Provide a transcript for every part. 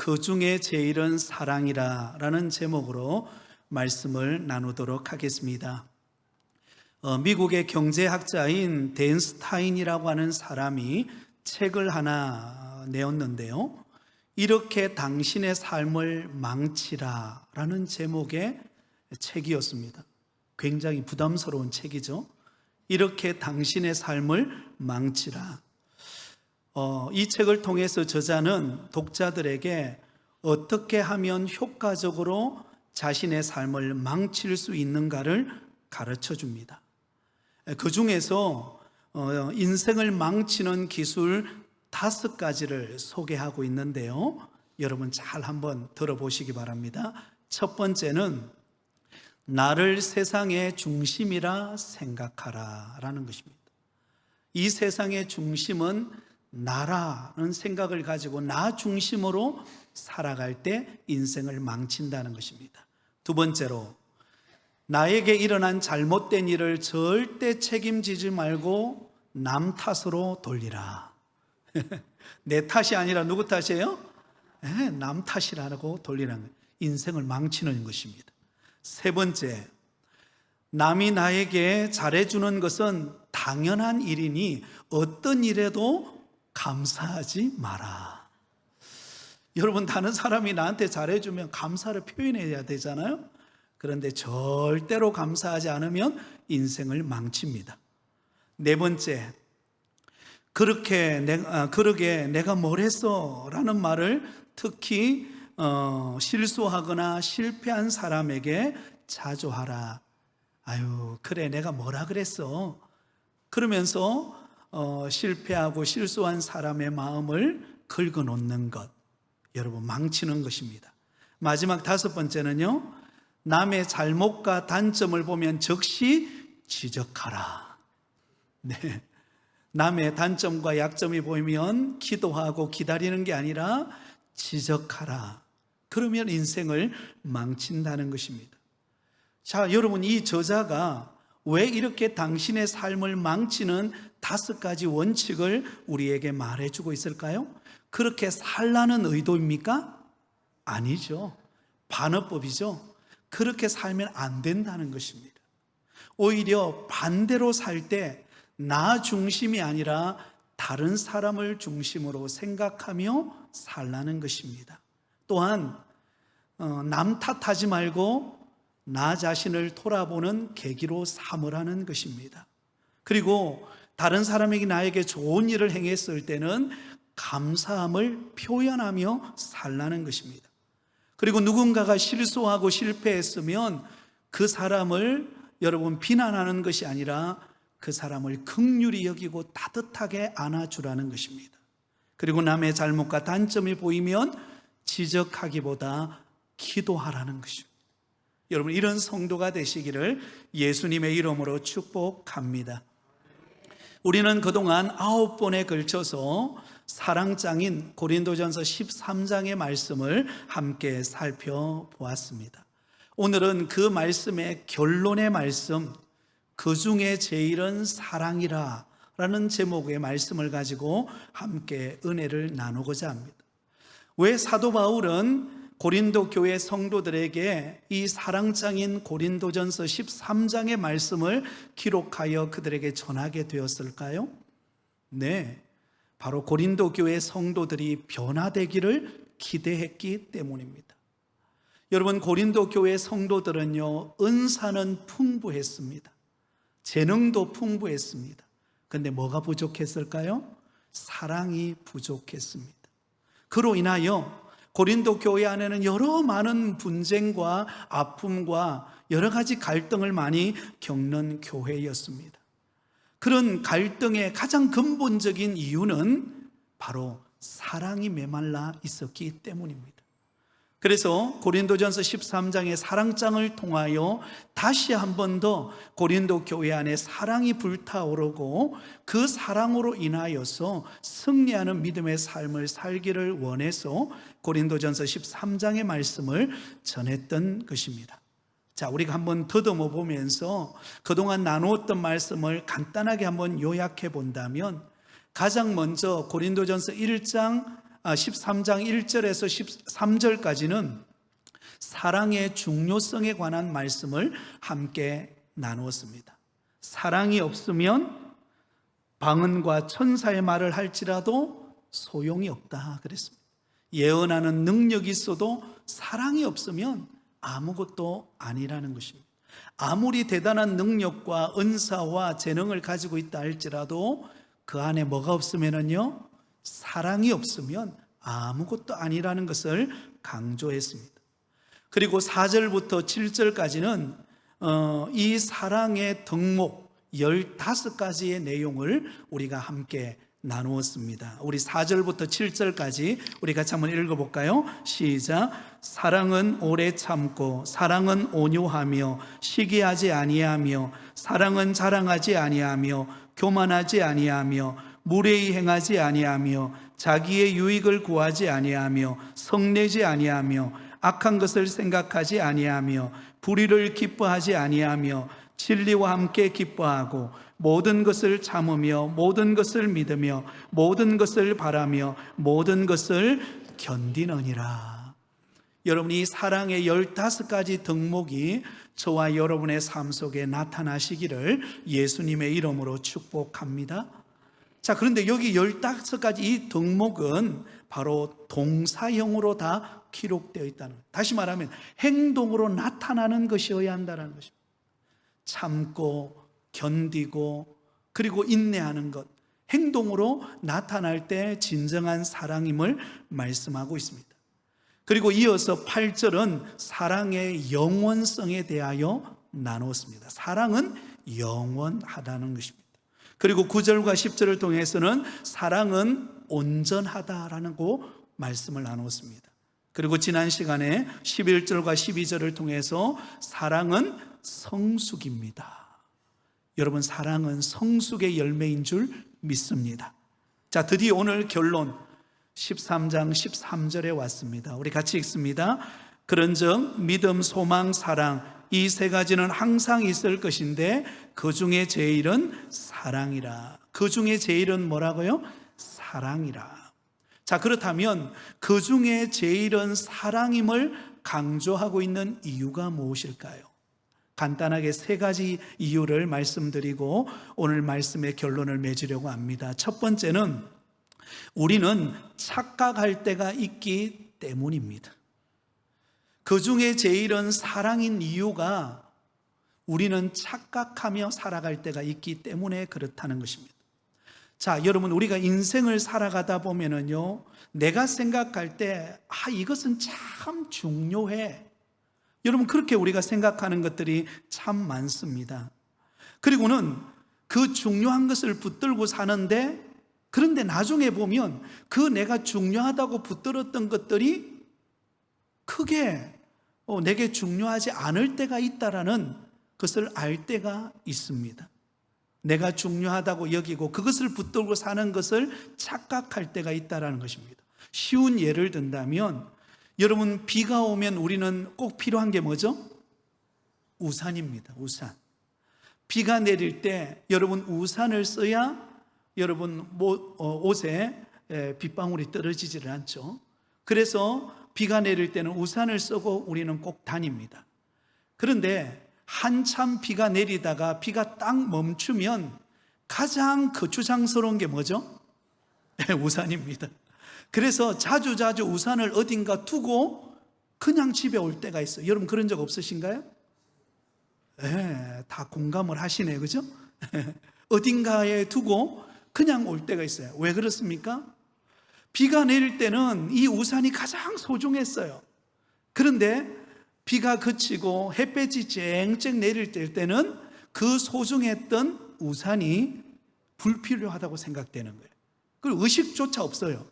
그 중에 제일은 사랑이라 라는 제목으로 말씀을 나누도록 하겠습니다. 미국의 경제학자인 댄 스타인이라고 하는 사람이 책을 하나 내었는데요, 이렇게 당신의 삶을 망치라 라는 제목의 책이었습니다. 굉장히 부담스러운 책이죠. 이렇게 당신의 삶을 망치라. 이 책을 통해서 저자는 독자들에게 어떻게 하면 효과적으로 자신의 삶을 망칠 수 있는가를 가르쳐 줍니다. 그 중에서 인생을 망치는 기술 5가지를 소개하고 있는데요, 여러분 잘 한번 들어보시기 바랍니다. 첫 번째는 나를 세상의 중심이라 생각하라 라는 것입니다. 이 세상의 중심은 나라는 생각을 가지고 나 중심으로 살아갈 때 인생을 망친다는 것입니다. 두 번째로, 나에게 일어난 잘못된 일을 절대 책임지지 말고 남 탓으로 돌리라. 내 탓이 아니라 누구 탓이에요? 남 탓이라고 돌리라는 거예요. 인생을 망치는 것입니다. 세 번째, 남이 나에게 잘해주는 것은 당연한 일이니 어떤 일에도 감사하지 마라. 여러분, 다른 사람이 나한테 잘해주면 감사를 표현해야 되잖아요. 그런데 절대로 감사하지 않으면 인생을 망칩니다. 네 번째, 그러게 내가 뭘 했어? 라는 말을 특히 실수하거나 실패한 사람에게 자주 하라. 아유, 그래, 내가 뭐라 그랬어? 그러면서 실패하고 실수한 사람의 마음을 긁어놓는 것, 여러분 망치는 것입니다. 마지막 5번째는요, 남의 잘못과 단점을 보면 즉시 지적하라. 네, 남의 단점과 약점이 보이면 기도하고 기다리는 게 아니라 지적하라. 그러면 인생을 망친다는 것입니다. 자, 여러분, 이 저자가 왜 이렇게 당신의 삶을 망치는 5가지 원칙을 우리에게 말해주고 있을까요? 그렇게 살라는 의도입니까? 아니죠. 반어법이죠. 그렇게 살면 안 된다는 것입니다. 오히려 반대로 살 때 나 중심이 아니라 다른 사람을 중심으로 생각하며 살라는 것입니다. 또한 남 탓하지 말고 나 자신을 돌아보는 계기로 삼으라는 것입니다. 그리고 다른 사람에게 나에게 좋은 일을 행했을 때는 감사함을 표현하며 살라는 것입니다. 그리고 누군가가 실수하고 실패했으면 그 사람을 여러분 비난하는 것이 아니라 그 사람을 긍휼히 여기고 따뜻하게 안아주라는 것입니다. 그리고 남의 잘못과 단점이 보이면 지적하기보다 기도하라는 것입니다. 여러분, 이런 성도가 되시기를 예수님의 이름으로 축복합니다. 우리는 그동안 9번에 걸쳐서 사랑장인 고린도전서 13장의 말씀을 함께 살펴보았습니다. 오늘은 그 말씀의 결론의 말씀, 그 중에 제일은 사랑이라 라는 제목의 말씀을 가지고 함께 은혜를 나누고자 합니다. 왜 사도 바울은 고린도 교회 성도들에게 이 사랑장인 고린도전서 13장의 말씀을 기록하여 그들에게 전하게 되었을까요? 네, 바로 고린도 교회 성도들이 변화되기를 기대했기 때문입니다. 여러분, 고린도 교회 성도들은요, 은사는 풍부했습니다. 재능도 풍부했습니다. 그런데 뭐가 부족했을까요? 사랑이 부족했습니다. 그로 인하여 고린도 교회 안에는 여러 많은 분쟁과 아픔과 여러 가지 갈등을 많이 겪는 교회였습니다. 그런 갈등의 가장 근본적인 이유는 바로 사랑이 메말라 있었기 때문입니다. 그래서 고린도전서 13장의 사랑장을 통하여 다시 한 번 더 고린도 교회 안에 사랑이 불타오르고 그 사랑으로 인하여서 승리하는 믿음의 삶을 살기를 원해서 고린도전서 13장의 말씀을 전했던 것입니다. 자, 우리가 한번 더듬어 보면서 그동안 나누었던 말씀을 간단하게 한번 요약해 본다면, 가장 먼저 고린도전서 1장 13장 1절에서 13절까지는 사랑의 중요성에 관한 말씀을 함께 나누었습니다. 사랑이 없으면 방언과 천사의 말을 할지라도 소용이 없다 그랬습니다. 예언하는 능력이 있어도 사랑이 없으면 아무것도 아니라는 것입니다. 아무리 대단한 능력과 은사와 재능을 가지고 있다 할지라도 그 안에 뭐가 없으면요, 사랑이 없으면 아무것도 아니라는 것을 강조했습니다. 그리고 4절부터 7절까지는 이 사랑의 덕목 15가지의 내용을 우리가 함께 나누었습니다. 우리 4절부터 7절까지 우리 같이 한번 읽어볼까요? 시작. 사랑은 오래 참고 사랑은 온유하며 시기하지 아니하며 사랑은 자랑하지 아니하며 교만하지 아니하며 무례히 행하지 아니하며 자기의 유익을 구하지 아니하며 성내지 아니하며 악한 것을 생각하지 아니하며 불의를 기뻐하지 아니하며 진리와 함께 기뻐하고 모든 것을 참으며 모든 것을 믿으며 모든 것을 바라며 모든 것을 견디느니라. 여러분이 이 사랑의 15가지 덕목이 저와 여러분의 삶 속에 나타나시기를 예수님의 이름으로 축복합니다. 자, 그런데 여기 15가지 이 덕목은 바로 동사형으로 다 기록되어 있다는 거예요. 다시 말하면 행동으로 나타나는 것이어야 한다는 것입니다. 참고 견디고 그리고 인내하는 것, 행동으로 나타날 때 진정한 사랑임을 말씀하고 있습니다. 그리고 이어서 8절은 사랑의 영원성에 대하여 나누었습니다. 사랑은 영원하다는 것입니다. 그리고 9절과 10절을 통해서는 사랑은 온전하다라는 말씀을 나누었습니다. 그리고 지난 시간에 11절과 12절을 통해서 사랑은 성숙입니다. 여러분, 사랑은 성숙의 열매인 줄 믿습니다. 자, 드디어 오늘 결론 13장 13절에 왔습니다. 우리 같이 읽습니다. 그런즉 믿음, 소망, 사랑 이 세 가지는 항상 있을 것인데 그 중에 제일은 사랑이라. 그 중에 제일은 뭐라고요? 사랑이라. 자, 그렇다면 그 중에 제일은 사랑임을 강조하고 있는 이유가 무엇일까요? 간단하게 세 가지 이유를 말씀드리고 오늘 말씀의 결론을 맺으려고 합니다. 첫 번째는 우리는 착각할 때가 있기 때문입니다. 그 중에 제일은 사랑인 이유가 우리는 착각하며 살아갈 때가 있기 때문에 그렇다는 것입니다. 자, 여러분, 우리가 인생을 살아가다 보면은요, 내가 생각할 때 이것은 참 중요해. 여러분, 그렇게 우리가 생각하는 것들이 참 많습니다. 그리고는 그 중요한 것을 붙들고 사는데, 그런데 나중에 보면 그 내가 중요하다고 붙들었던 것들이 크게 내게 중요하지 않을 때가 있다라는 것을 알 때가 있습니다. 내가 중요하다고 여기고 그것을 붙들고 사는 것을 착각할 때가 있다는 것입니다. 쉬운 예를 든다면, 여러분, 비가 오면 우리는 꼭 필요한 게 뭐죠? 우산입니다. 우산. 비가 내릴 때 여러분 우산을 써야 여러분 옷에 빗방울이 떨어지지를 않죠. 그래서 비가 내릴 때는 우산을 쓰고 우리는 꼭 다닙니다. 그런데 한참 비가 내리다가 비가 딱 멈추면 가장 거추장스러운 게 뭐죠? 우산입니다. 그래서 자주 우산을 어딘가 두고 그냥 집에 올 때가 있어요. 여러분, 그런 적 없으신가요? 네, 다 공감을 하시네, 그죠? 어딘가에 두고 그냥 올 때가 있어요. 왜 그렇습니까? 비가 내릴 때는 이 우산이 가장 소중했어요. 그런데 비가 그치고 햇볕이 쨍쨍 내릴 때는 그 소중했던 우산이 불필요하다고 생각되는 거예요. 그리고 의식조차 없어요.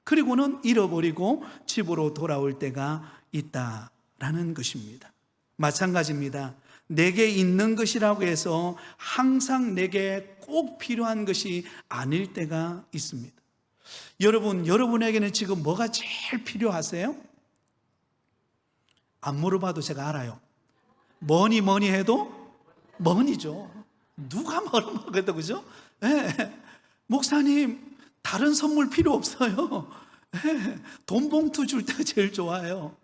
그리고는 잃어버리고 집으로 돌아올 때가 있다라는 것입니다. 마찬가지입니다. 내게 있는 것이라고 해서 항상 내게 꼭 필요한 것이 아닐 때가 있습니다. 여러분, 여러분에게는 지금 뭐가 제일 필요하세요? 안 물어봐도 제가 알아요. 뭐니 해도 머니죠. 누가 물어봐도, 그죠? 네. 목사님, 다른 선물 필요 없어요. 돈 봉투 줄 때가 제일 좋아요.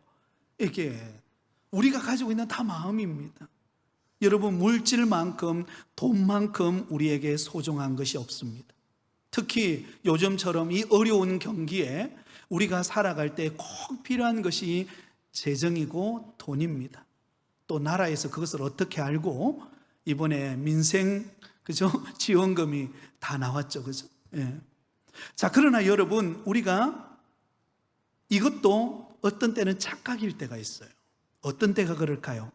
이게 우리가 가지고 있는 다 마음입니다. 여러분, 물질만큼 돈만큼 우리에게 소중한 것이 없습니다. 특히 요즘처럼 이 어려운 경기에 우리가 살아갈 때 꼭 필요한 것이 재정이고 돈입니다. 또 나라에서 그것을 어떻게 알고 이번에 민생 그죠? 지원금이 다 나왔죠. 그죠? 예. 자, 그러나 여러분, 우리가 이것도 어떤 때는 착각일 때가 있어요. 어떤 때가 그럴까요?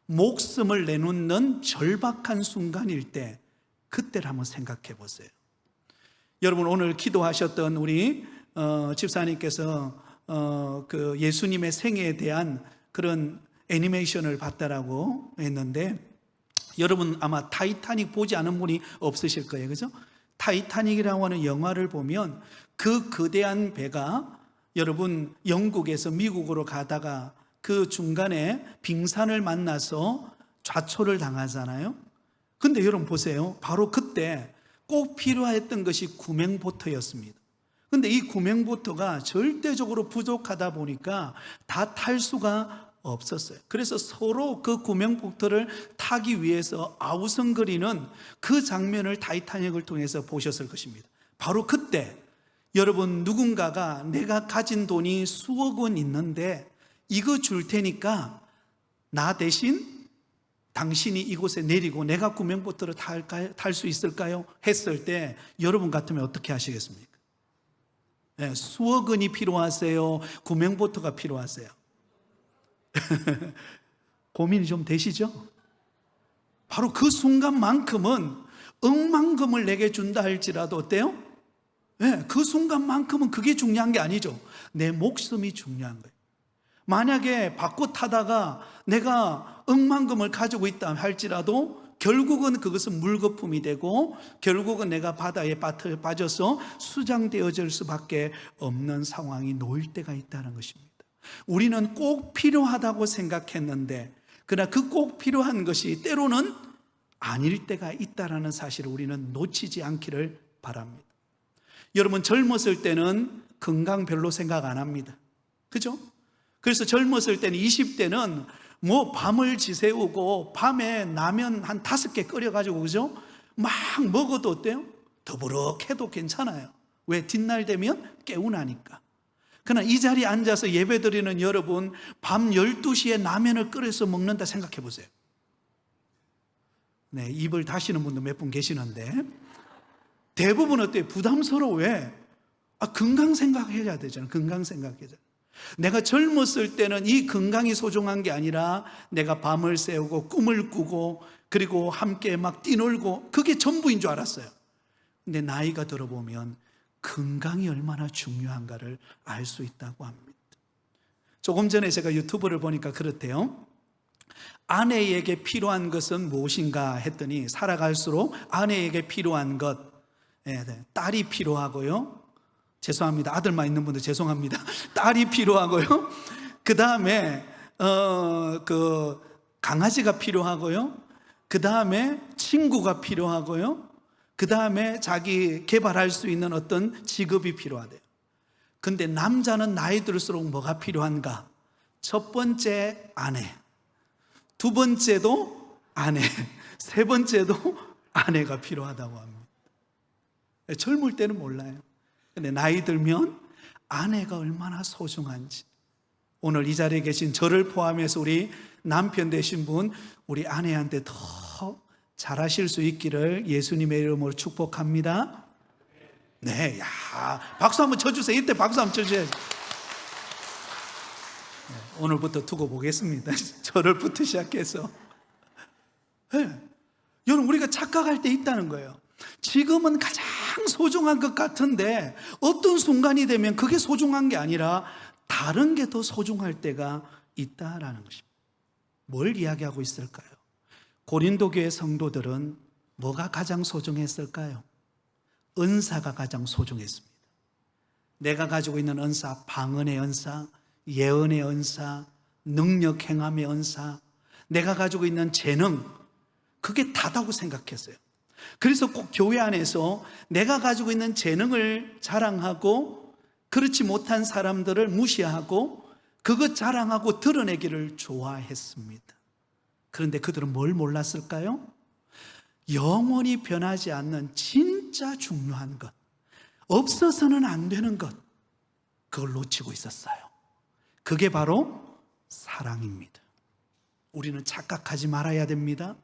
목숨을 내놓는 절박한 순간일 때, 그때를 한번 생각해 보세요. 여러분, 오늘 기도하셨던 우리 집사님께서 그 예수님의 생애에 대한 그런 애니메이션을 봤다라고 했는데, 여러분 아마 타이타닉 보지 않은 분이 없으실 거예요. 그죠? 타이타닉이라고 하는 영화를 보면 그 거대한 배가 여러분 영국에서 미국으로 가다가 그 중간에 빙산을 만나서 좌초를 당하잖아요. 근데 여러분 보세요. 바로 그때 꼭 필요했던 것이 구명보트였습니다. 근데 이 구명보트가 절대적으로 부족하다 보니까 다 탈 수가 없었어요. 그래서 서로 그 구명보트를 타기 위해서 아우성거리는 그 장면을 타이타닉을 통해서 보셨을 것입니다. 바로 그때 여러분, 누군가가 내가 가진 돈이 수억 원 있는데 이거 줄 테니까 나 대신 당신이 이곳에 내리고 내가 구명보트를 탈 수 있을까요? 했을 때 여러분 같으면 어떻게 하시겠습니까? 네, 수억 원이 필요하세요? 구명보트가 필요하세요? 고민이 좀 되시죠? 바로 그 순간만큼은 억만금을 내게 준다 할지라도 어때요? 네, 그 순간만큼은 그게 중요한 게 아니죠. 내 목숨이 중요한 거예요. 만약에 바꿔 타다가 내가 억만금을 가지고 있다 할지라도 결국은 그것은 물거품이 되고 결국은 내가 바다에 빠져서 수장되어질 수밖에 없는 상황이 놓일 때가 있다는 것입니다. 우리는 꼭 필요하다고 생각했는데 그러나 그 꼭 필요한 것이 때로는 아닐 때가 있다는 사실을 우리는 놓치지 않기를 바랍니다. 여러분, 젊었을 때는 건강 별로 생각 안 합니다. 그죠? 그래서 젊었을 때는 20대는 뭐 밤을 지새우고 밤에 라면 한 5개 끓여가지고 그죠? 막 먹어도 어때요? 더부룩해도 괜찮아요. 왜? 뒷날 되면 개운하니까. 그러나 이 자리에 앉아서 예배드리는 여러분, 밤 12시에 라면을 끓여서 먹는다 생각해 보세요. 네, 입을 다시는 분도 몇 분 계시는데 대부분 어때요? 부담스러워. 왜? 건강 생각해야 되잖아요. 건강 생각해야 되잖아요. 내가 젊었을 때는 이 건강이 소중한 게 아니라 내가 밤을 새우고 꿈을 꾸고 그리고 함께 막 뛰놀고 그게 전부인 줄 알았어요. 근데 나이가 들어보면 건강이 얼마나 중요한가를 알 수 있다고 합니다. 조금 전에 제가 유튜브를 보니까 그렇대요. 아내에게 필요한 것은 무엇인가 했더니 살아갈수록 아내에게 필요한 것, 딸이 필요하고요. 죄송합니다. 아들만 있는 분들 죄송합니다. 딸이 필요하고요. 그 다음에 강아지가 필요하고요. 그 다음에 친구가 필요하고요. 그 다음에 자기 개발할 수 있는 어떤 직업이 필요하대요. 근데 남자는 나이 들수록 뭐가 필요한가? 첫 번째 아내, 두 번째도 아내, 세 번째도 아내가 필요하다고 합니다. 젊을 때는 몰라요. 근데 나이 들면 아내가 얼마나 소중한지, 오늘 이 자리에 계신 저를 포함해서 우리 남편 되신 분, 우리 아내한테 더 잘하실 수 있기를 예수님의 이름으로 축복합니다. 네, 야, 박수 한번 쳐주세요. 이때 박수 한번 쳐주셔야죠. 네, 오늘부터 두고 보겠습니다. 저를부터 시작해서. 네, 여러분, 우리가 착각할 때 있다는 거예요. 지금은 가장 소중한 것 같은데 어떤 순간이 되면 그게 소중한 게 아니라 다른 게 더 소중할 때가 있다라는 것입니다. 뭘 이야기하고 있을까요? 고린도 교회 성도들은 뭐가 가장 소중했을까요? 은사가 가장 소중했습니다. 내가 가지고 있는 은사, 방언의 은사, 예언의 은사, 능력 행함의 은사, 내가 가지고 있는 재능, 그게 다다고 생각했어요. 그래서 꼭 교회 안에서 내가 가지고 있는 재능을 자랑하고 그렇지 못한 사람들을 무시하고 그것 자랑하고 드러내기를 좋아했습니다. 그런데 그들은 뭘 몰랐을까요? 영원히 변하지 않는 진짜 중요한 것, 없어서는 안 되는 것, 그걸 놓치고 있었어요. 그게 바로 사랑입니다. 우리는 착각하지 말아야 됩니다.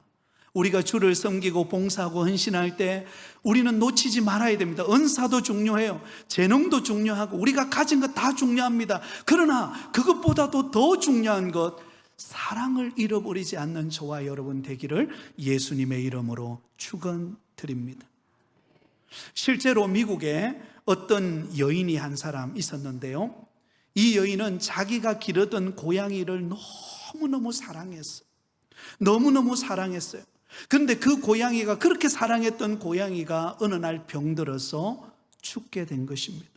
우리가 주를 섬기고 봉사하고 헌신할 때 우리는 놓치지 말아야 됩니다. 은사도 중요해요. 재능도 중요하고 우리가 가진 것 다 중요합니다. 그러나 그것보다도 더 중요한 것, 사랑을 잃어버리지 않는 저와 여러분 되기를 예수님의 이름으로 축원드립니다. 실제로 미국에 어떤 여인이 한 사람 있었는데요, 이 여인은 자기가 기르던 고양이를 너무너무 사랑했어요. 너무너무 사랑했어요. 그런데 그 고양이가, 그렇게 사랑했던 고양이가 어느 날 병들어서 죽게 된 것입니다.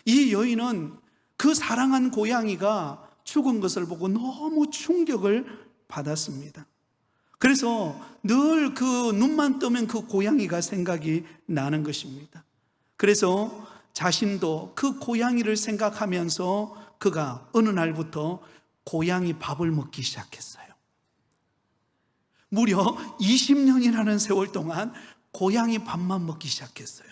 이 여인은 그 사랑한 고양이가 죽은 것을 보고 너무 충격을 받았습니다. 그래서 늘 그 눈만 뜨면 그 고양이가 생각이 나는 것입니다. 그래서 자신도 그 고양이를 생각하면서 그가 어느 날부터 고양이 밥을 먹기 시작했어요. 무려 20년이라는 세월 동안 고양이 밥만 먹기 시작했어요.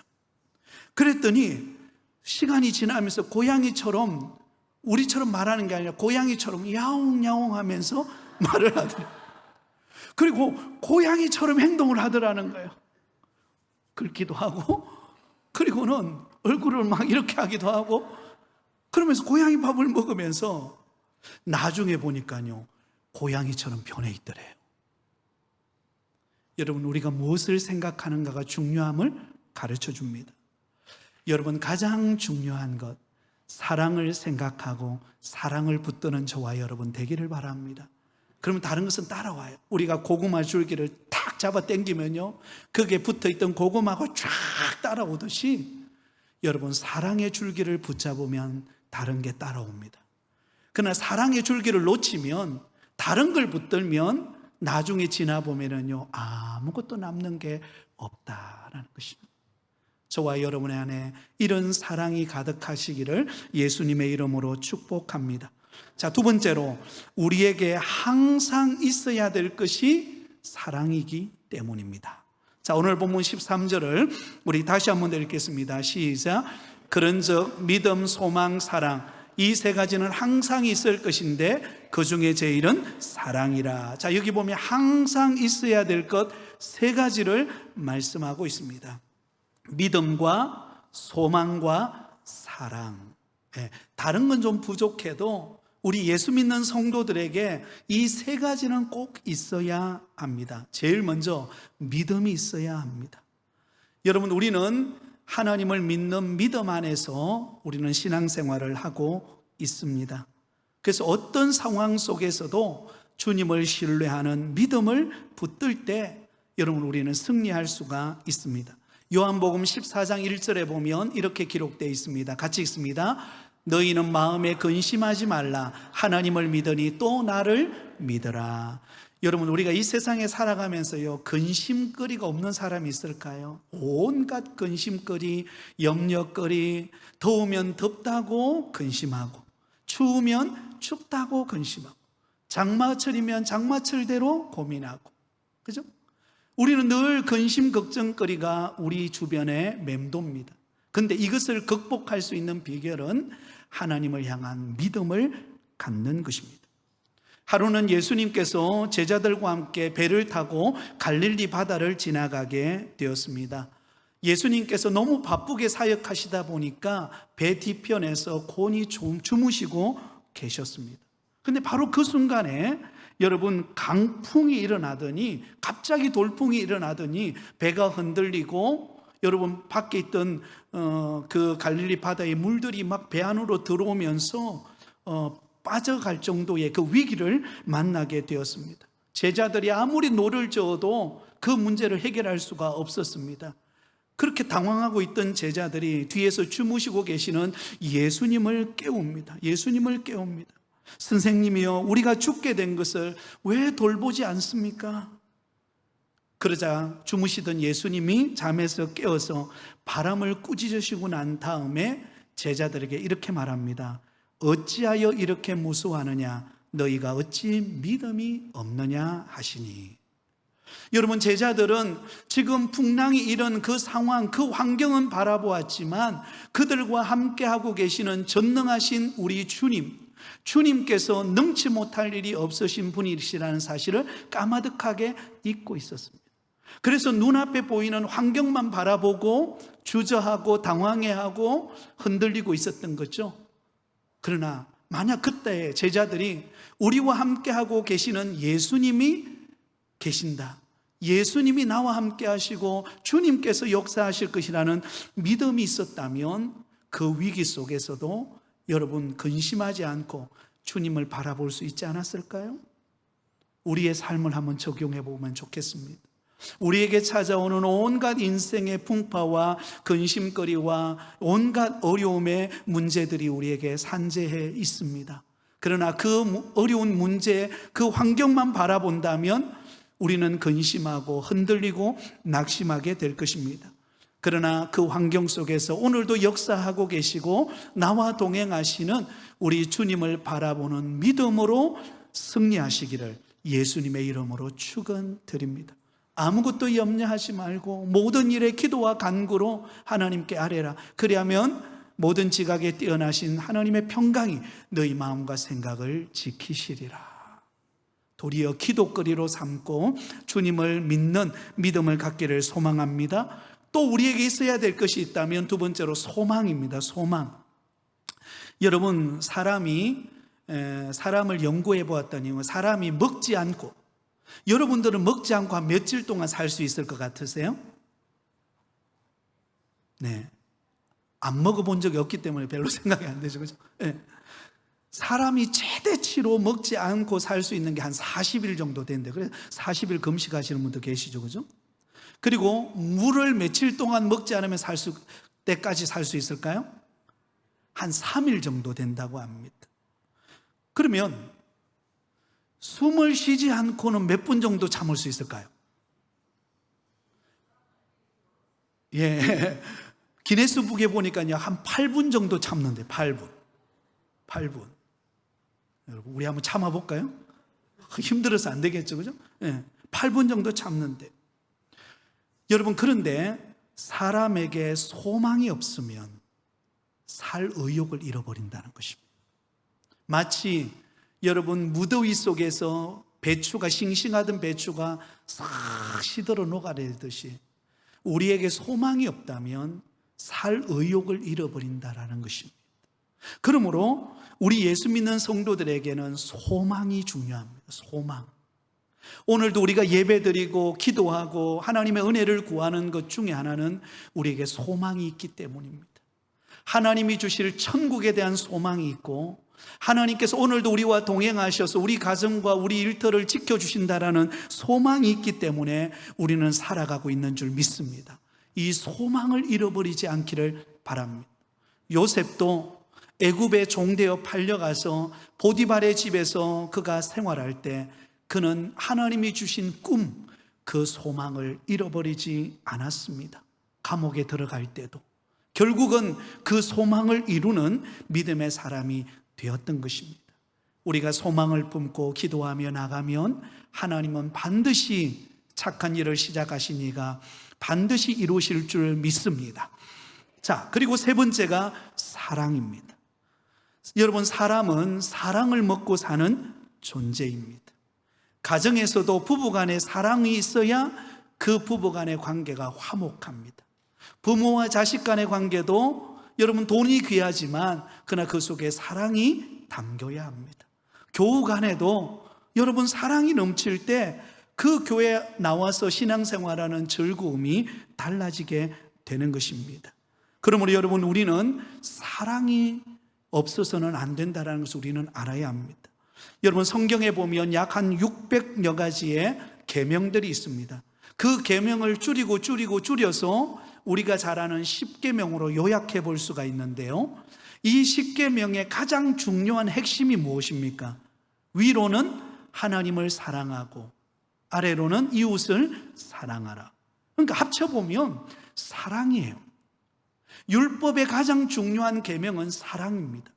그랬더니 시간이 지나면서 고양이처럼, 우리처럼 말하는 게 아니라 고양이처럼 야옹야옹 하면서 말을 하더래요. 그리고 고양이처럼 행동을 하더라는 거예요. 긁기도 하고, 그리고는 얼굴을 막 이렇게 하기도 하고, 그러면서 고양이 밥을 먹으면서 나중에 보니까요, 고양이처럼 변해 있더래요. 여러분, 우리가 무엇을 생각하는가가 중요함을 가르쳐 줍니다. 여러분, 가장 중요한 것, 사랑을 생각하고 사랑을 붙드는 저와 여러분 되기를 바랍니다. 그러면 다른 것은 따라와요. 우리가 고구마 줄기를 탁 잡아 당기면요, 거기에 붙어있던 고구마가 쫙 따라오듯이 여러분, 사랑의 줄기를 붙잡으면 다른 게 따라옵니다. 그러나 사랑의 줄기를 놓치면, 다른 걸 붙들면 나중에 지나보면은요, 아무것도 남는 게 없다라는 것입니다. 저와 여러분의 안에 이런 사랑이 가득하시기를 예수님의 이름으로 축복합니다. 자, 두 번째로, 우리에게 항상 있어야 될 것이 사랑이기 때문입니다. 자, 오늘 본문 13절을 우리 다시 한번 읽겠습니다. 시작. 그런즉 믿음, 소망, 사랑, 이 세 가지는 항상 있을 것인데 그 중에 제일은 사랑이라. 자, 여기 보면 항상 있어야 될 것 세 가지를 말씀하고 있습니다. 믿음과 소망과 사랑. 다른 건 좀 부족해도 우리 예수 믿는 성도들에게 이 세 가지는 꼭 있어야 합니다. 제일 먼저 믿음이 있어야 합니다. 여러분, 우리는 하나님을 믿는 믿음 안에서 우리는 신앙생활을 하고 있습니다. 그래서 어떤 상황 속에서도 주님을 신뢰하는 믿음을 붙들 때 여러분, 우리는 승리할 수가 있습니다. 요한복음 14장 1절에 보면 이렇게 기록되어 있습니다. 같이 읽습니다. 너희는 마음에 근심하지 말라. 하나님을 믿으니 또 나를 믿으라. 여러분, 우리가 이 세상에 살아가면서요, 근심거리가 없는 사람이 있을까요? 온갖 근심거리, 염려거리, 더우면 덥다고 근심하고, 추우면 춥다고 근심하고, 장마철이면 장마철대로 고민하고, 그죠? 우리는 늘 근심, 걱정거리가 우리 주변에 맴돕니다. 그런데 이것을 극복할 수 있는 비결은 하나님을 향한 믿음을 갖는 것입니다. 하루는 예수님께서 제자들과 함께 배를 타고 갈릴리 바다를 지나가게 되었습니다. 예수님께서 너무 바쁘게 사역하시다 보니까 배 뒤편에서 곤히 주무시고 계셨습니다. 그런데 바로 그 순간에 여러분, 강풍이 일어나더니, 갑자기 돌풍이 일어나더니 배가 흔들리고, 여러분, 밖에 있던 그 갈릴리 바다의 물들이 막 배 안으로 들어오면서 빠져갈 정도의 그 위기를 만나게 되었습니다. 제자들이 아무리 노를 저어도 그 문제를 해결할 수가 없었습니다. 그렇게 당황하고 있던 제자들이 뒤에서 주무시고 계시는 예수님을 깨웁니다. 예수님을 깨웁니다. 선생님이요, 우리가 죽게 된 것을 왜 돌보지 않습니까? 그러자 주무시던 예수님이 잠에서 깨어서 바람을 꾸짖으시고 난 다음에 제자들에게 이렇게 말합니다. 어찌하여 이렇게 무수하느냐? 너희가 어찌 믿음이 없느냐 하시니. 여러분, 제자들은 지금 풍랑이 이런 그 상황, 그 환경은 바라보았지만 그들과 함께하고 계시는 전능하신 우리 주님께서 능치 못할 일이 없으신 분이시라는 사실을 까마득하게 잊고 있었습니다. 그래서 눈앞에 보이는 환경만 바라보고 주저하고 당황해하고 흔들리고 있었던 거죠. 그러나 만약 그때 제자들이 우리와 함께하고 계시는 예수님이 계신다, 예수님이 나와 함께 하시고 주님께서 역사하실 것이라는 믿음이 있었다면 그 위기 속에서도 여러분 근심하지 않고 주님을 바라볼 수 있지 않았을까요? 우리의 삶을 한번 적용해 보면 좋겠습니다. 우리에게 찾아오는 온갖 인생의 풍파와 근심거리와 온갖 어려움의 문제들이 우리에게 산재해 있습니다. 그러나 그 어려운 문제, 그 환경만 바라본다면 우리는 근심하고 흔들리고 낙심하게 될 것입니다. 그러나 그 환경 속에서 오늘도 역사하고 계시고 나와 동행하시는 우리 주님을 바라보는 믿음으로 승리하시기를 예수님의 이름으로 축원드립니다. 아무것도 염려하지 말고 모든 일에 기도와 간구로 하나님께 아뢰라. 그리하면 모든 지각에 뛰어나신 하나님의 평강이 너희 마음과 생각을 지키시리라. 도리어 기도거리로 삼고 주님을 믿는 믿음을 갖기를 소망합니다. 또 우리에게 있어야 될 것이 있다면 두 번째로 소망입니다. 소망. 여러분, 사람을 연구해 보았더니 사람이 먹지 않고, 여러분들은 먹지 않고 한 며칠 동안 살 수 있을 것 같으세요? 네. 안 먹어본 적이 없기 때문에 별로 생각이 안 되죠. 그죠? 네. 사람이 최대치로 먹지 않고 살 수 있는 게 한 40일 정도 된대. 그래서 40일 금식하시는 분도 계시죠. 그죠? 그리고 물을 며칠 동안 먹지 않으면 때까지 살 수 있을까요? 한 3일 정도 된다고 합니다. 그러면 숨을 쉬지 않고는 몇 분 정도 참을 수 있을까요? 예. 기네스북에 보니까요, 한 8분 정도 참는데, 8분. 여러분, 우리 한번 참아볼까요? 힘들어서 안 되겠죠, 그죠? 예. 8분 정도 참는데. 여러분, 그런데 사람에게 소망이 없으면 살 의욕을 잃어버린다는 것입니다. 마치 여러분, 무더위 속에서 싱싱하던 배추가 싹 시들어 녹아내듯이 우리에게 소망이 없다면 살 의욕을 잃어버린다는 것입니다. 그러므로 우리 예수 믿는 성도들에게는 소망이 중요합니다. 소망. 오늘도 우리가 예배드리고 기도하고 하나님의 은혜를 구하는 것 중에 하나는 우리에게 소망이 있기 때문입니다. 하나님이 주실 천국에 대한 소망이 있고, 하나님께서 오늘도 우리와 동행하셔서 우리 가정과 우리 일터를 지켜주신다라는 소망이 있기 때문에 우리는 살아가고 있는 줄 믿습니다. 이 소망을 잃어버리지 않기를 바랍니다. 요셉도 애굽에 종되어 팔려가서 보디발의 집에서 그가 생활할 때 그는 하나님이 주신 꿈, 그 소망을 잃어버리지 않았습니다. 감옥에 들어갈 때도 결국은 그 소망을 이루는 믿음의 사람이 되었던 것입니다. 우리가 소망을 품고 기도하며 나가면 하나님은 반드시 착한 일을 시작하신 이가 반드시 이루실 줄 믿습니다. 자, 그리고 세 번째가 사랑입니다. 여러분, 사람은 사랑을 먹고 사는 존재입니다. 가정에서도 부부간에 사랑이 있어야 그 부부간의 관계가 화목합니다. 부모와 자식 간의 관계도 여러분 돈이 귀하지만 그러나 그 속에 사랑이 담겨야 합니다. 교우 간에도 여러분 사랑이 넘칠 때 그 교회에 나와서 신앙생활하는 즐거움이 달라지게 되는 것입니다. 그러므로 여러분, 우리는 사랑이 없어서는 안 된다는 것을 우리는 알아야 합니다. 여러분, 성경에 보면 약 한 600여 가지의 계명들이 있습니다. 그 계명을 줄여서 우리가 잘 아는 10계명으로 요약해 볼 수가 있는데요, 이 10계명의 가장 중요한 핵심이 무엇입니까? 위로는 하나님을 사랑하고 아래로는 이웃을 사랑하라. 그러니까 합쳐보면 사랑이에요. 율법의 가장 중요한 계명은 사랑입니다.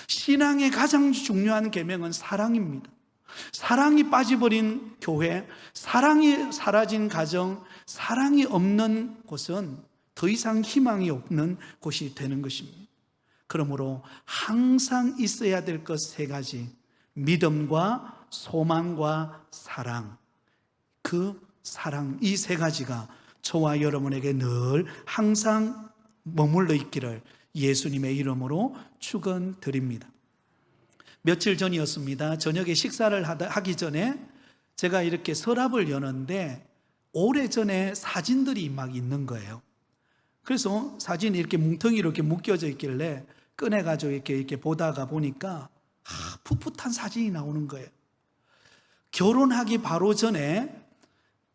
신앙의 가장 중요한 계명은 사랑입니다. 사랑이 빠져버린 교회, 사랑이 사라진 가정, 사랑이 없는 곳은 더 이상 희망이 없는 곳이 되는 것입니다. 그러므로 항상 있어야 될 것 세 가지, 믿음과 소망과 사랑, 그 사랑, 이 세 가지가 저와 여러분에게 늘 항상 머물러 있기를 예수님의 이름으로 축원드립니다. 며칠 전이었습니다. 저녁에 식사를 하기 전에 제가 이렇게 서랍을 여는데 오래전에 사진들이 막 있는 거예요. 그래서 사진이 이렇게 뭉텅이로 이렇게 묶여져 있길래 꺼내가지고 이렇게 보다가 보니까 풋풋한 사진이 나오는 거예요. 결혼하기 바로 전에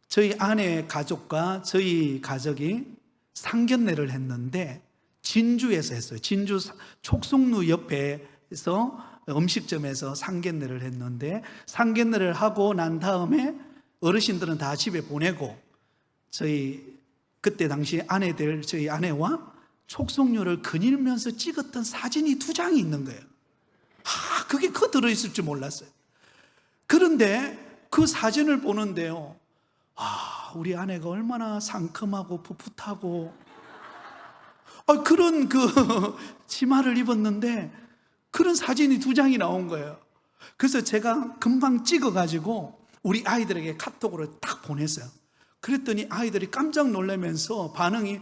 저희 아내 가족과 저희 가족이 상견례를 했는데 진주에서 했어요. 진주 촉송루 옆에서 음식점에서 상견례를 했는데, 상견례를 하고 난 다음에 어르신들은 다 집에 보내고 저희 그때 당시 아내들, 저희 아내와 촉송료를 거닐면서 찍었던 사진이 2장이 있는 거예요. 그게 들어있을 줄 몰랐어요. 그런데 그 사진을 보는데요, 우리 아내가 얼마나 상큼하고 풋풋하고 그런 치마를 입었는데 그런 사진이 2장이 나온 거예요. 그래서 제가 금방 찍어가지고 우리 아이들에게 카톡으로 딱 보냈어요. 그랬더니 아이들이 깜짝 놀라면서 반응이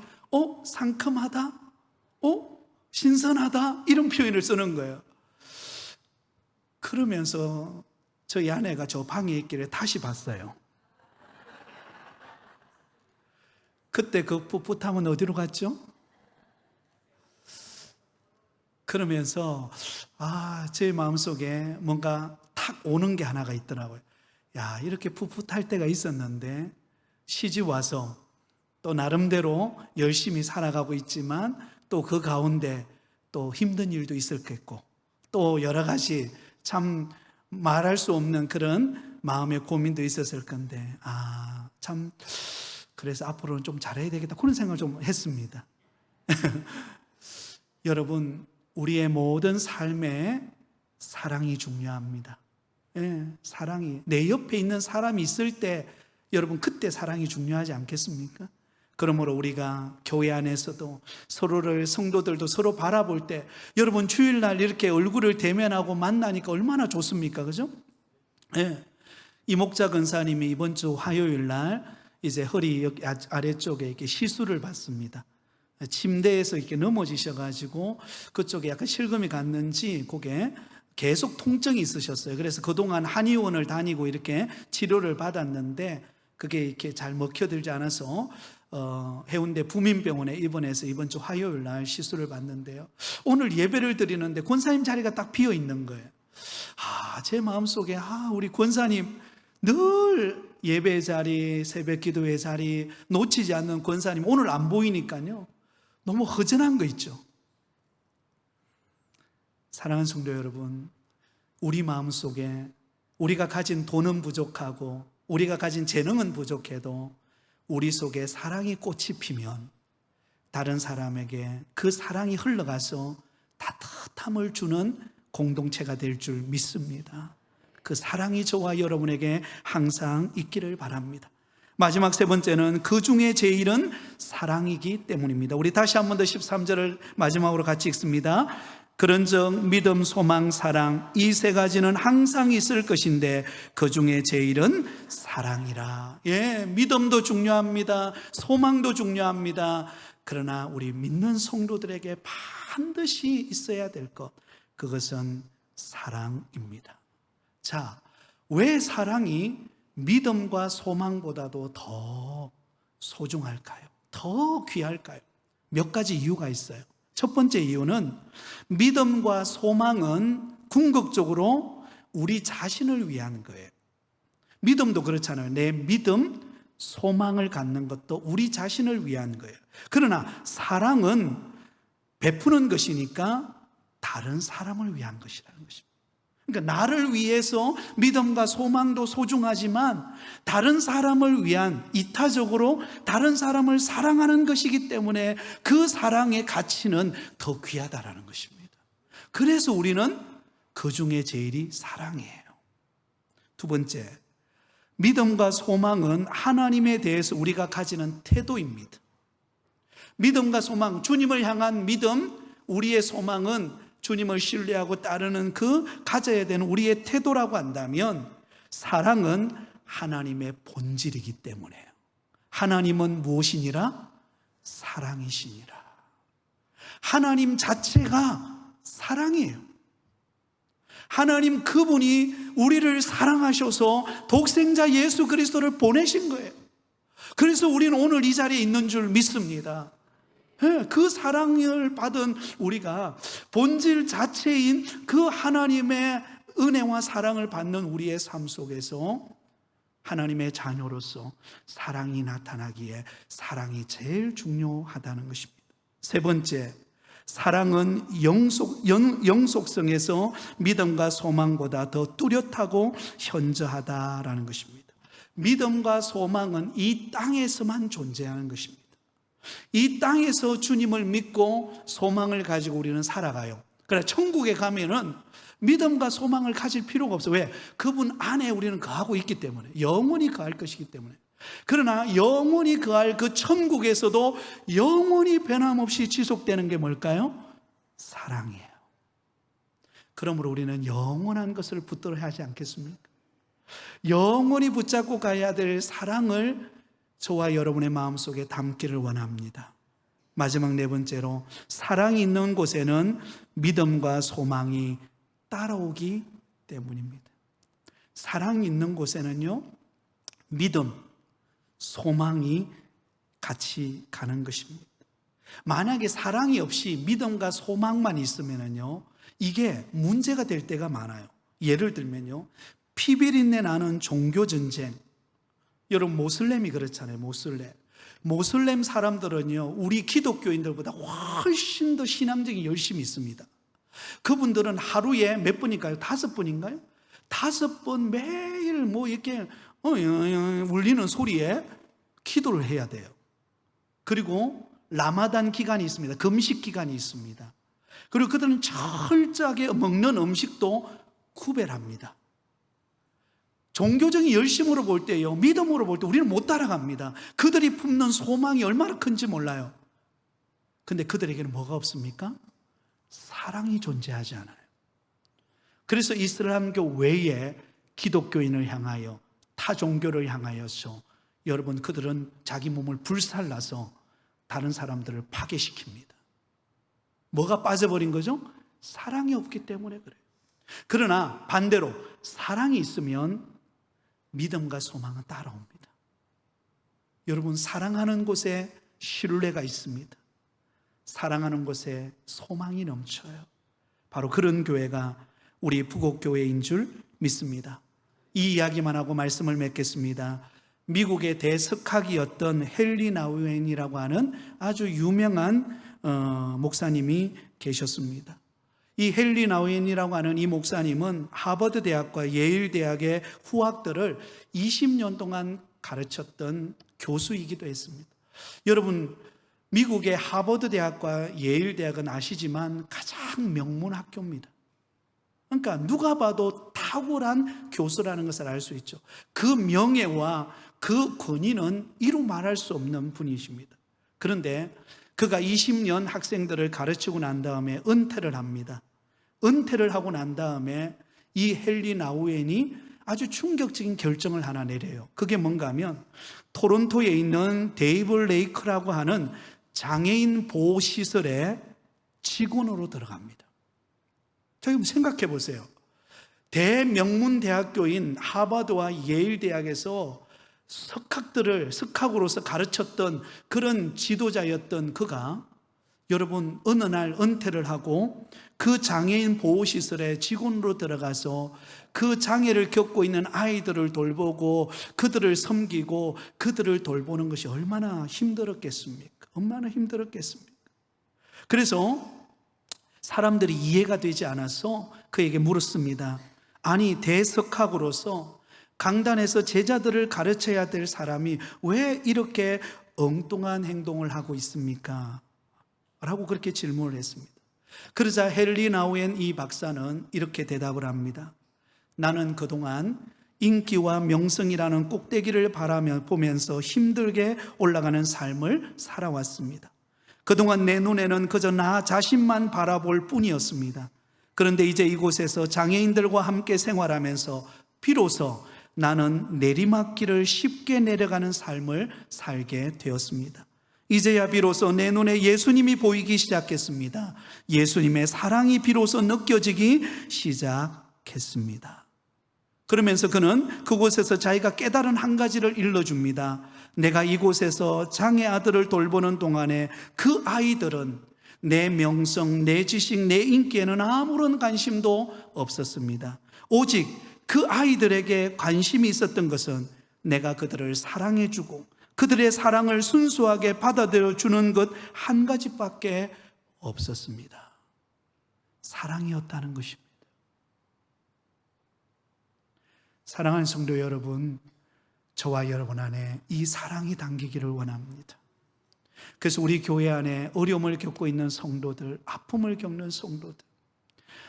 상큼하다? 신선하다? 이런 표현을 쓰는 거예요. 그러면서 저희 아내가 저 방에 있길래 다시 봤어요. 그때 그 풋풋함은 어디로 갔죠? 그러면서 제 마음속에 뭔가 탁 오는 게 하나가 있더라고요. 이렇게 풋풋할 때가 있었는데 시집 와서 또 나름대로 열심히 살아가고 있지만 또 그 가운데 또 힘든 일도 있었겠고 또 여러 가지 참 말할 수 없는 그런 마음의 고민도 있었을 건데 참 그래서 앞으로는 좀 잘해야 되겠다, 그런 생각을 좀 했습니다. 여러분, 우리의 모든 삶에 사랑이 중요합니다. 사랑이, 내 옆에 있는 사람이 있을 때 여러분 그때 사랑이 중요하지 않겠습니까? 그러므로 우리가 교회 안에서도 서로를, 성도들도 서로 바라볼 때 여러분 주일날 이렇게 얼굴을 대면하고 만나니까 얼마나 좋습니까? 그죠? 이 목자 근사님이 이번 주 화요일날 이제 허리 아래쪽에 이렇게 시술을 받습니다. 침대에서 이렇게 넘어지셔가지고 그쪽에 약간 실금이 갔는지 그게 계속 통증이 있으셨어요. 그래서 그동안 한의원을 다니고 이렇게 치료를 받았는데 그게 이렇게 잘 먹혀들지 않아서 해운대 부민병원에 입원해서 이번 주 화요일 날 시술을 받는데요, 오늘 예배를 드리는데 권사님 자리가 딱 비어 있는 거예요. 제 마음속에 우리 권사님 늘 예배 자리, 새벽 기도회 자리 놓치지 않는 권사님 오늘 안 보이니까요, 너무 허전한 거 있죠. 사랑하는 성도 여러분, 우리 마음속에 우리가 가진 돈은 부족하고 우리가 가진 재능은 부족해도 우리 속에 사랑이 꽃이 피면 다른 사람에게 그 사랑이 흘러가서 따뜻함을 주는 공동체가 될 줄 믿습니다. 그 사랑이 저와 여러분에게 항상 있기를 바랍니다. 마지막 세 번째는 그 중에 제일은 사랑이기 때문입니다. 우리 다시 한 번 더 13절을 마지막으로 같이 읽습니다. 그런즉 믿음, 소망, 사랑, 이 세 가지는 항상 있을 것인데 그 중에 제일은 사랑이라. 믿음도 중요합니다. 소망도 중요합니다. 그러나 우리 믿는 성도들에게 반드시 있어야 될 것, 그것은 사랑입니다. 자, 왜 사랑이 믿음과 소망보다도 더 소중할까요? 더 귀할까요? 몇 가지 이유가 있어요. 첫 번째 이유는 믿음과 소망은 궁극적으로 우리 자신을 위한 거예요. 믿음도 그렇잖아요. 내 믿음, 소망을 갖는 것도 우리 자신을 위한 거예요. 그러나 사랑은 베푸는 것이니까 다른 사람을 위한 것이라는 것입니다. 그러니까 나를 위해서 믿음과 소망도 소중하지만 다른 사람을 위한, 이타적으로 다른 사람을 사랑하는 것이기 때문에 그 사랑의 가치는 더 귀하다라는 것입니다. 그래서 우리는 그 중에 제일이 사랑이에요. 두 번째, 믿음과 소망은 하나님에 대해서 우리가 가지는 태도입니다. 믿음과 소망, 주님을 향한 믿음, 우리의 소망은 주님을 신뢰하고 따르는 그 가져야 되는 우리의 태도라고 한다면, 사랑은 하나님의 본질이기 때문에요. 하나님은 무엇이니라? 사랑이시니라. 하나님 자체가 사랑이에요. 하나님 그분이 우리를 사랑하셔서 독생자 예수 그리스도를 보내신 거예요. 그래서 우리는 오늘 이 자리에 있는 줄 믿습니다. 그 사랑을 받은 우리가 본질 자체인 그 하나님의 은혜와 사랑을 받는 우리의 삶 속에서 하나님의 자녀로서 사랑이 나타나기에 사랑이 제일 중요하다는 것입니다. 세 번째, 사랑은 영속성에서 믿음과 소망보다 더 뚜렷하고 현저하다라는 것입니다. 믿음과 소망은 이 땅에서만 존재하는 것입니다. 이 땅에서 주님을 믿고 소망을 가지고 우리는 살아가요. 그래, 천국에 가면은 믿음과 소망을 가질 필요가 없어요. 왜? 그분 안에 우리는 거하고 있기 때문에, 영원히 거할 것이기 때문에. 그러나 영원히 거할 그 천국에서도 영원히 변함없이 지속되는 게 뭘까요? 사랑이에요. 그러므로 우리는 영원한 것을 붙들어야 하지 않겠습니까? 영원히 붙잡고 가야 될 사랑을 저와 여러분의 마음속에 담기를 원합니다. 마지막 네 번째로, 사랑이 있는 곳에는 믿음과 소망이 따라오기 때문입니다. 사랑이 있는 곳에는요, 믿음, 소망이 같이 가는 것입니다. 만약에 사랑이 없이 믿음과 소망만 있으면요, 이게 문제가 될 때가 많아요. 예를 들면요, 피비린내 나는 종교전쟁. 여러분, 모슬렘이 그렇잖아요. 모슬렘 사람들은요, 우리 기독교인들보다 훨씬 더 신앙적인 열심이 있습니다. 그분들은 하루에 몇 번일까요? 5번인가요? 5번 매일 뭐 이렇게 울리는 소리에 기도를 해야 돼요. 그리고 라마단 기간이 있습니다. 금식 기간이 있습니다. 그리고 그들은 철저하게 먹는 음식도 구별합니다. 종교적인 열심으로 볼 때요, 믿음으로 볼 때 우리는 못 따라갑니다. 그들이 품는 소망이 얼마나 큰지 몰라요. 근데 그들에게는 뭐가 없습니까? 사랑이 존재하지 않아요. 그래서 이슬람교 외에 기독교인을 향하여, 타 종교를 향하여서 여러분, 그들은 자기 몸을 불살라서 다른 사람들을 파괴시킵니다. 뭐가 빠져버린 거죠? 사랑이 없기 때문에 그래요. 그러나 반대로 사랑이 있으면 믿음과 소망은 따라옵니다. 여러분, 사랑하는 곳에 신뢰가 있습니다. 사랑하는 곳에 소망이 넘쳐요. 바로 그런 교회가 우리 부곡교회인 줄 믿습니다. 이 이야기만 하고 말씀을 맺겠습니다. 미국의 대석학이었던 헨리 나우엔이라고 하는 아주 유명한 목사님이 계셨습니다. 이 헨리 나우엔이라고 하는 이 목사님은 하버드 대학과 예일 대학의 후학들을 20년 동안 가르쳤던 교수이기도 했습니다. 여러분, 미국의 하버드 대학과 예일 대학은 아시지만 가장 명문 학교입니다. 그러니까 누가 봐도 탁월한 교수라는 것을 알 수 있죠. 그 명예와 그 권위는 이루 말할 수 없는 분이십니다. 그런데 그가 20년 학생들을 가르치고 난 다음에 은퇴를 합니다. 은퇴를 하고 난 다음에 이 헨리 나우엔이 아주 충격적인 결정을 하나 내려요. 그게 뭔가 하면 토론토에 있는 데이브 레이크라고 하는 장애인 보호시설에 직원으로 들어갑니다. 자, 그럼 생각해 보세요. 대명문 대학교인 하버드와 예일 대학에서 석학으로서 가르쳤던 그런 지도자였던 그가 여러분, 어느 날 은퇴를 하고 그 장애인 보호시설에 직원으로 들어가서 그 장애를 겪고 있는 아이들을 돌보고 그들을 섬기고 그들을 돌보는 것이 얼마나 힘들었겠습니까? 얼마나 힘들었겠습니까? 그래서 사람들이 이해가 되지 않아서 그에게 물었습니다. 아니, 대석학으로서 강단에서 제자들을 가르쳐야 될 사람이 왜 이렇게 엉뚱한 행동을 하고 있습니까? 라고 그렇게 질문을 했습니다. 그러자 헨리 나우엔 이 박사는 이렇게 대답을 합니다. 나는 그동안 인기와 명성이라는 꼭대기를 보면서 힘들게 올라가는 삶을 살아왔습니다. 그동안 내 눈에는 그저 나 자신만 바라볼 뿐이었습니다. 그런데 이제 이곳에서 장애인들과 함께 생활하면서 비로소 나는 내리막길을 쉽게 내려가는 삶을 살게 되었습니다. 이제야 비로소 내 눈에 예수님이 보이기 시작했습니다. 예수님의 사랑이 비로소 느껴지기 시작했습니다. 그러면서 그는 그곳에서 자기가 깨달은 한 가지를 일러줍니다. 내가 이곳에서 장애 아들을 돌보는 동안에 그 아이들은 내 명성, 내 지식, 내 인기에는 아무런 관심도 없었습니다. 오직 그 아이들에게 관심이 있었던 것은 내가 그들을 사랑해주고 그들의 사랑을 순수하게 받아들여주는 것 한 가지밖에 없었습니다. 사랑이었다는 것입니다. 사랑하는 성도 여러분, 저와 여러분 안에 이 사랑이 담기기를 원합니다. 그래서 우리 교회 안에 어려움을 겪고 있는 성도들, 아픔을 겪는 성도들,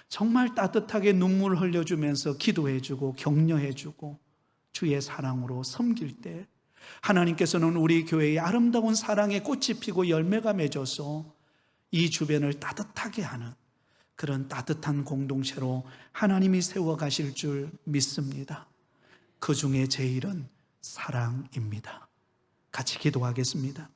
정말 따뜻하게 눈물을 흘려주면서 기도해주고 격려해주고 주의 사랑으로 섬길 때 하나님께서는 우리 교회에 아름다운 사랑의 꽃이 피고 열매가 맺어서 이 주변을 따뜻하게 하는 그런 따뜻한 공동체로 하나님이 세워가실 줄 믿습니다. 그 중에 제일은 사랑입니다. 같이 기도하겠습니다.